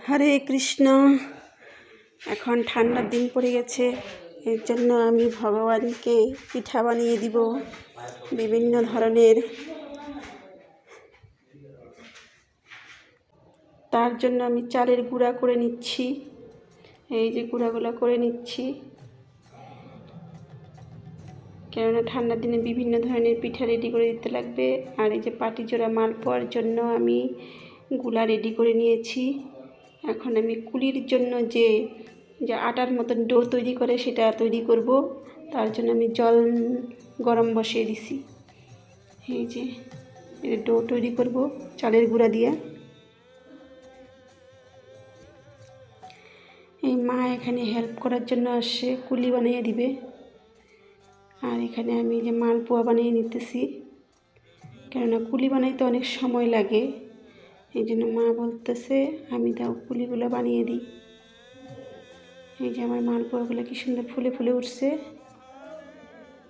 হরে কৃষ্ণ। এখন ঠান্ডার দিন পড়ে গেছে, এর জন্য আমি ভগবানকে পিঠা বানিয়ে দিব বিভিন্ন ধরনের। তার জন্য আমি চালের গুঁড়া করে নিচ্ছি। এই যে গুঁড়াগুলো করে নিচ্ছি, কেননা ঠান্ডার দিনে বিভিন্ন ধরনের পিঠা রেডি করে দিতে লাগবে। আর এই যে পাটিজোড়া মালপোয়ার জন্য আমি গুলা রেডি করে নিয়েছি। এখন আমি কুলির জন্য যে আটার মতন ডো তৈরি করে সেটা তৈরি করব। তার জন্য আমি জল গরম বসিয়ে দিছি। এই যে ডো তৈরি করব চালের গুঁড়া দিয়ে। এই মা এখানে হেল্প করার জন্য আসছে, কুলি বানিয়ে দিবে। আর এখানে আমি যে মালপোয়া বানিয়ে নিতেছি, কেননা কুলি বানাইতে অনেক সময় লাগে। এই জন্য মা বলতেছে আমি দাও কুলিগুলো বানিয়ে দিই। এই যে আমার মালপোয়াগুলো কি সুন্দর ফুলে ফুলে উঠছে।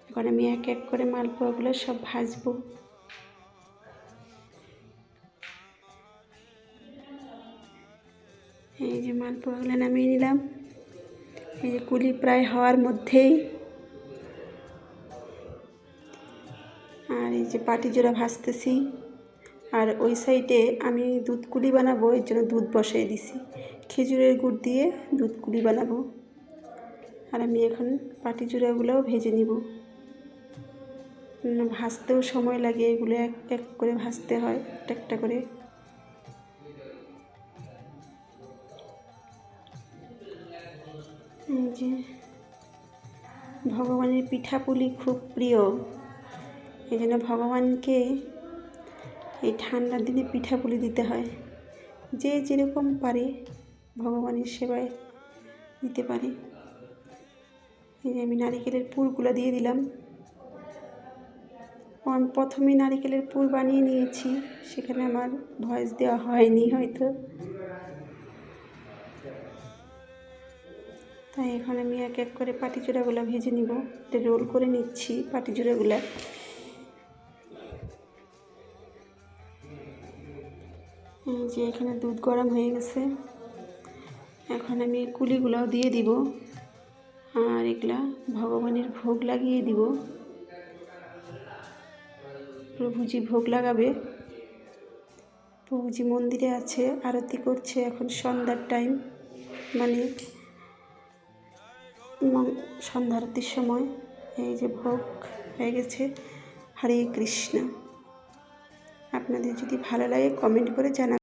এখন আমি এক এক করে মালপোয়াগুলো সব ভাজবো। এই যে মালপোয়াগুলো নামিয়ে নিলাম। এই যে কুলি প্রায় হওয়ার মধ্যেই। আর এই যে পাটিজোড়া ভাজতেছি। আর ওই সাইডে আমি দুধ কুলি বানাবো, এর জন্য দুধ বসিয়ে দিছি। খেজুরের গুড় দিয়ে দুধ কুলি বানাবো। আর আমি এখন পাটিজোড়াগুলোও ভেজে নিব। ভাজতেও সময় লাগে, এগুলো এক এক করে ভাজতে হয় একটা একটা করে। এই যে ভগবানের পিঠাপুলি খুব প্রিয়, এই জন্য ভগবানকে এই ঠান্ডার দিনে পিঠাপুলি দিতে হয়। যে যেরকম পারে ভগবানের সেবায় দিতে পারে। এই যে আমি নারিকেলের পুরগুলো দিয়ে দিলাম। আমি প্রথমে নারিকেলের পুর বানিয়ে নিয়েছি, সেখানে আমার ভয়েস দেওয়া হয়নি হয়তো, তাই এখন আমি এক এক করে পাটিজোড়াগুলো ভেজে নিব। রোল করে নিচ্ছি পাটিজোড়াগুলো। এই যে এখানে দুধ গরম হয়ে গেছে, এখন আমি কুলিগুলোও দিয়ে দিব। আর এগুলা ভগবানের ভোগ লাগিয়ে দিব। প্রভুজি ভোগ লাগাবে। প্রভুজি মন্দিরে আছে, আরতি করছে। এখন সন্ধ্যার টাইম, মানে সন্ধ্যা আরতির সময়। এই যে ভোগ হয়ে গেছে। হরে কৃষ্ণ। আপনাদের যদি ভালো লাগে কমেন্ট করে জানাবেন।